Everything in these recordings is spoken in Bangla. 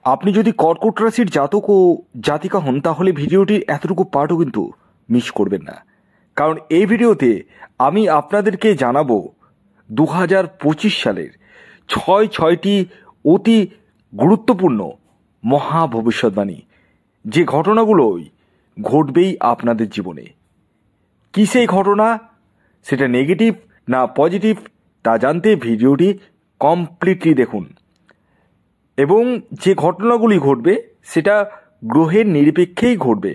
আপনি যদি কর্কট রাশির জাতক ও জাতিকা হন তাহলে ভিডিওটির এতটুকু পার্টও কিন্তু মিস করবেন না, কারণ এই ভিডিওতে আমি আপনাদেরকে জানাবো 2025 সালের ছয়টি অতি গুরুত্বপূর্ণ মহা ভবিষ্যৎবাণী, যে ঘটনাগুলোই ঘটবেই আপনাদের জীবনে। কী সেই ঘটনা, সেটা নেগেটিভ না পজিটিভ, তা জানতে ভিডিওটি কমপ্লিটলি দেখুন। এবং যে ঘটনাগুলি ঘটবে সেটা গ্রহের নিরপেক্ষেই ঘটবে,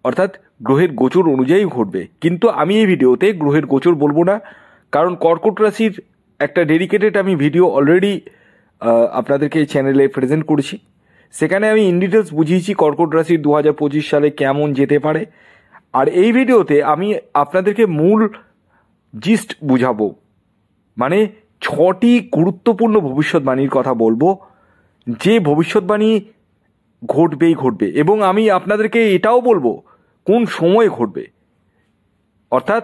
অর্থাৎ গ্রহের গোচর অনুযায়ী ঘটবে। কিন্তু আমি এই ভিডিওতে গ্রহের গোচর বলবো না, কারণ কর্কট রাশির একটা ডেডিকেটেড আমি ভিডিও অলরেডি আপনাদেরকে এই চ্যানেলে প্রেজেন্ট করেছি। সেখানে আমি ইন ডিটেলস বুঝিয়েছি কর্কট রাশির 2025 সালে কেমন যেতে পারে। আর এই ভিডিওতে আমি আপনাদেরকে মূল জিস্ট বুঝাবো, মানে 6টি গুরুত্বপূর্ণ ভবিষ্যৎবাণীর কথা বলবো, যে ভবিষ্যৎবাণী ঘটবেই ঘটবে। এবং আমি আপনাদেরকে এটাও বলবো কোন সময়ে ঘটবে, অর্থাৎ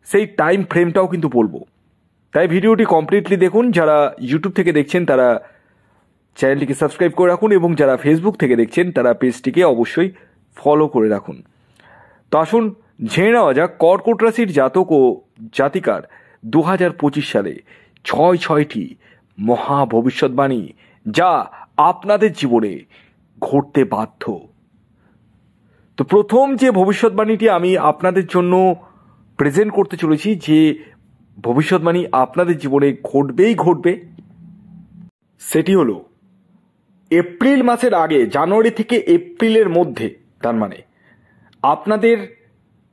সেই টাইম ফ্রেমটাও কিন্তু বলবো। তাই ভিডিওটি কমপ্লিটলি দেখুন। যারা ইউটিউব থেকে দেখছেন তারা চ্যানেলটিকে সাবস্ক্রাইব করে রাখুন, এবং যারা ফেসবুক থেকে দেখছেন তারা পেজটিকে অবশ্যই ফলো করে রাখুন। তো আসুন জেনে নেওয়া যাক কর্কট রাশির জাতক ও জাতিকার 2025 সালে ছয়টি মহা ভবিষ্যৎবাণী যা আপনাদের জীবনে ঘটতে বাধ্য। তো প্রথম যে ভবিষ্যৎবাণীটি আমি আপনাদের জন্য প্রেজেন্ট করতে চলেছি, যে ভবিষ্যৎবাণী আপনাদের জীবনে ঘটবেই ঘটবে, সেটি হলো এপ্রিল মাসের আগে, জানুয়ারি থেকে এপ্রিলের মধ্যে, তার মানে আপনাদের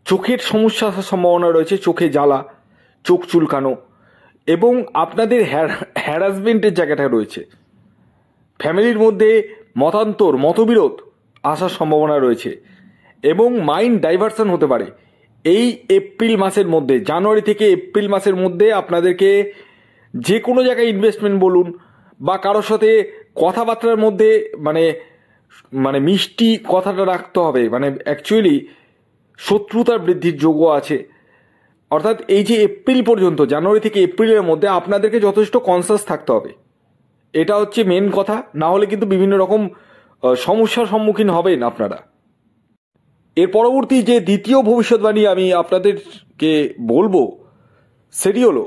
চোখের সমস্যা আসার সম্ভাবনা রয়েছে, চোখে জ্বালা, চোখ চুলকানো, এবং আপনাদের হ্যারাসমেন্টের জায়গাটা রয়েছে। ফ্যামিলির মধ্যে মতান্তর, মতবিরোধ আসার সম্ভাবনা রয়েছে, এবং মাইন্ড ডাইভারশন হতে পারে এই এপ্রিল মাসের মধ্যে। জানুয়ারি থেকে এপ্রিল মাসের মধ্যে আপনাদেরকে যে কোনো জায়গায় ইনভেস্টমেন্ট বলুন বা কারোর সাথে কথাবার্তার মধ্যে মানে মিষ্টি কথাটা রাখতে হবে, মানে অ্যাকচুয়ালি শত্রুতার বৃদ্ধির যোগ্য আছে। অর্থাৎ এই যে এপ্রিল পর্যন্ত, জানুয়ারি থেকে এপ্রিলের মধ্যে আপনাদেরকে যথেষ্ট কনসাস থাকতে হবে, এটা হচ্ছে মেন কথা। না হলে কিন্তু বিভিন্ন রকম সমস্যার সম্মুখীন হবেন আপনারা। এর পরবর্তী যে দ্বিতীয় ভবিষ্যৎবাণী আমি আপনাদেরকে বলবো সেটি হলো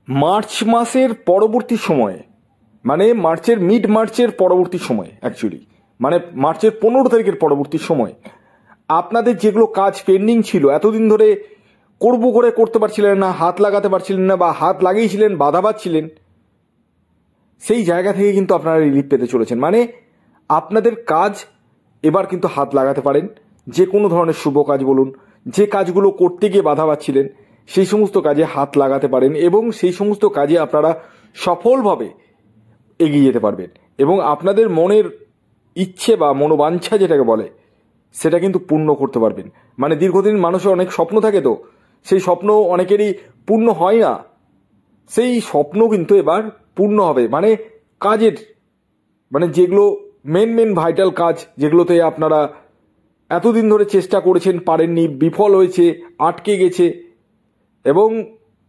মার্চ মাসের পরবর্তী সময়ে, মানে মিড মার্চের পরবর্তী সময়, অ্যাকচুয়ালি মানে মার্চের 15 তারিখের পরবর্তী সময় আপনাদের যেগুলো কাজ পেন্ডিং ছিল, এতদিন ধরে করতে পারছিলেন না, হাত লাগাতে পারছিলেন না, বা হাত লাগিয়েছিলেন বাধা পাচ্ছিলেন, সেই জায়গা থেকে কিন্তু আপনারা রিলিফ পেতে চলেছেন। মানে আপনাদের কাজ এবার কিন্তু হাত লাগাতে পারেন। যে কোনো ধরনের শুভ কাজ বলুন, যে কাজগুলো করতে গিয়ে বাধা পাচ্ছিলেন সেই সমস্ত কাজে হাত লাগাতে পারেন, এবং সেই সমস্ত কাজে আপনারা সফলভাবে এগিয়ে যেতে পারবেন, এবং আপনাদের মনের ইচ্ছে বা মনোবাঞ্ছা যেটাকে বলে সেটা কিন্তু পূর্ণ করতে পারবেন। মানে দীর্ঘদিন মানুষের অনেক স্বপ্ন থাকে, তো সেই স্বপ্ন অনেকেরই পূর্ণ হয় না, সেই স্বপ্ন কিন্তু এবার পূর্ণ হবে। মানে কাজের, মানে যেগুলো মেন ভাইটাল কাজ, যেগুলোতে আপনারা এতদিন ধরে চেষ্টা করেছেন, পারেননি, বিফল হয়েছে, আটকে গেছে, এবং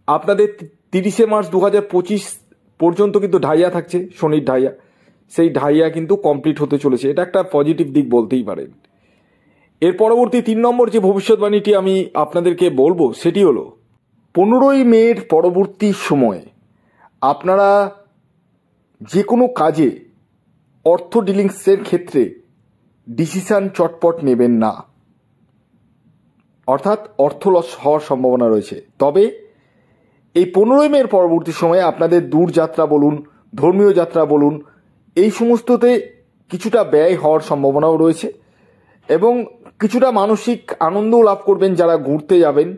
আপনাদের 30শে মার্চ 2025 পর্যন্ত কিন্তু ঢাইয়া থাকছে, শনির ঢাইয়া, সেই ঢাইয়া কিন্তু কমপ্লিট হতে চলেছে। এটা একটা পজিটিভ দিক বলতেই পারেন। এর পরবর্তী 3 নম্বর যে ভবিষ্যৎবাণীটি আমি আপনাদেরকে বলবো সেটি হলো 15ই মের পরবর্তী সময়ে আপনারা যে কোনো কাজে অর্থ ডিলিংসের ক্ষেত্রে ডিসিশন চটপট নেবেন না, অর্থাৎ অর্থ লস হওয়ার সম্ভাবনা রয়েছে। তবে এই 15ই মের পরবর্তী সময়ে আপনাদের দূরযাত্রা বলুন, ধর্মীয় যাত্রা বলুন, এই সমস্ততে কিছুটা ব্যয় হওয়ার সম্ভাবনাও রয়েছে, এবং কিছুটা মানসিক আনন্দও লাভ করবেন যারা ঘুরতে যাবেন।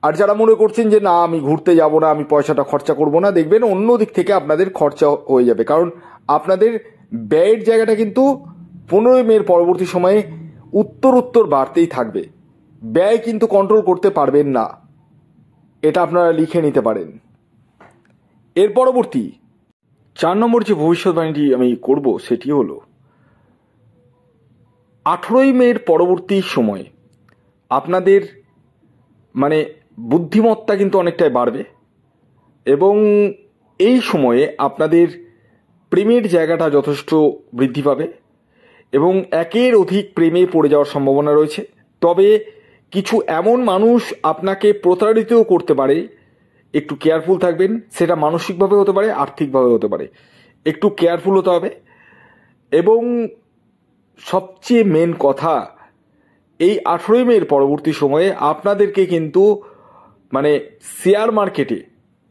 আর যারা মনে করছেন যে না আমি ঘুরতে যাব না, আমি পয়সাটা খরচা করব না, দেখবেন অন্য দিক থেকে আপনাদের খরচা হয়ে যাবে, কারণ আপনাদের ব্যয়ের জায়গাটা কিন্তু 15ই মের পরবর্তী সময়ে উত্তর বাড়তেই থাকবে। ব্যয় কিন্তু কন্ট্রোল করতে পারবেন না, এটা আপনারা লিখে নিতে পারেন। এর পরবর্তী 4 নম্বর যে ভবিষ্যৎবাণীটি আমি করব সেটি হলো 18ই মের পরবর্তী সময়ে আপনাদের মানে বুদ্ধিমত্তা কিন্তু অনেকটাই বাড়বে, এবং এই সময়ে আপনাদের প্রেমের জায়গাটা যথেষ্ট বৃদ্ধি পাবে এবং একের অধিক প্রেমে পড়ে যাওয়ার সম্ভাবনা রয়েছে। তবে কিছু এমন মানুষ আপনাকে প্রতারিতও করতে পারে, একটু কেয়ারফুল থাকবেন। সেটা মানসিকভাবে হতে পারে, আর্থিকভাবে হতে পারে, একটু কেয়ারফুল হতে হবে। এবং সবচেয়ে মেন কথা, এই 18 মের পরবর্তী সময়ে আপনাদেরকে কিন্তু শেয়ার মার্কেটে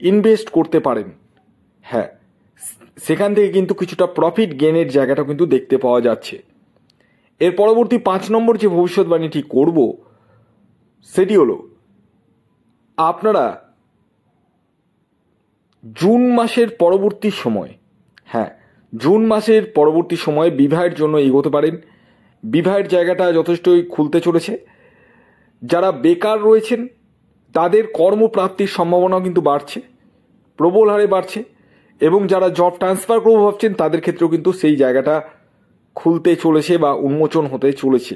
ইনভেস্ট করতে পারেন। হ্যাঁ, সেখান থেকে কিন্তু কিছুটা প্রফিট গেনের জায়গাটা কিন্তু দেখতে পাওয়া যাচ্ছে। এর পরবর্তী 5 নম্বর যে ভবিষ্যৎবাণীটি করব সেটি হলো, আপনারা জুন মাসের পরবর্তী সময়, জুন মাসের পরবর্তী সময়ে বিবাহের জন্য এগোতে পারেন। বিবাহের জায়গাটা যথেষ্টই খুলতে চলেছে। যারা বেকার রয়েছেন তাদের কর্মপ্রাপ্তির সম্ভাবনাও কিন্তু বাড়ছে, প্রবল হারে বাড়ছে। এবং যারা জব ট্রান্সফার করবো ভাবছেন তাদের ক্ষেত্রেও কিন্তু সেই জায়গাটা খুলতে চলেছে বা উন্মোচন হতে চলেছে।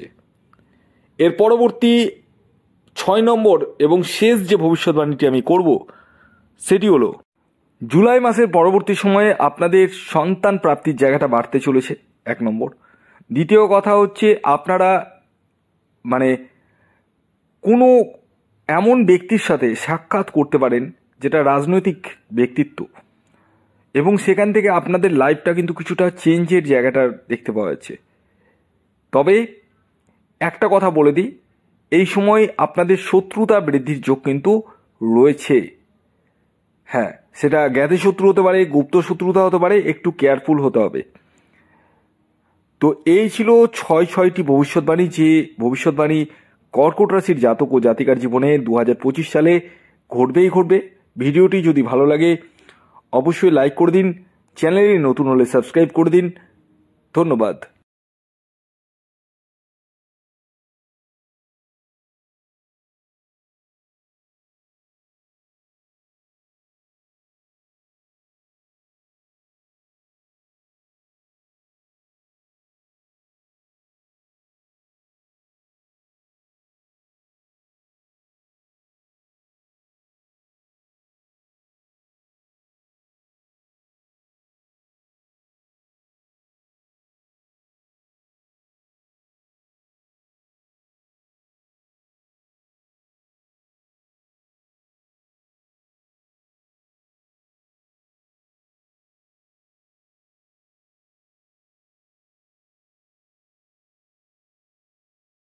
এর পরবর্তী 6 নম্বর এবং শেষ যে ভবিষ্যৎবাণীটি আমি করব সেটি হলো, জুলাই মাসের পরবর্তী সময়ে আপনাদের সন্তান প্রাপ্তির জায়গাটা বাড়তে চলেছে, 1 নম্বর। দ্বিতীয় কথা হচ্ছে, আপনারা কোনো এমন ব্যক্তির সাথে সাক্ষাৎ করতে পারেন যেটা রাজনৈতিক ব্যক্তিত্ব, এবং সেখান থেকে আপনাদের লাইফটা কিন্তু কিছুটা চেঞ্জের জায়গাটা দেখতে পাওয়া যাচ্ছে। তবে একটা কথা বলে দিই, এই সময় আপনাদের শত্রুতা বৃদ্ধির যোগ কিন্তু রয়েছে। সেটা জ্ঞাতি শত্রু হতে পারে, গুপ্ত শত্রুতা হতে পারে, একটু কেয়ারফুল হতে হবে। তো এই ছিল 6টি ভবিষ্যৎবাণী, যে ভবিষ্যৎবাণী কর্কট রাশির জাতক ও জাতিকার জীবনে 2025 সালে ঘটবেই ঘটবে। ভিডিওটি যদি ভালো লাগে অবশ্যই লাইক করে দিন, চ্যানেলে নতুন হলে সাবস্ক্রাইব করে দিন। ধন্যবাদ।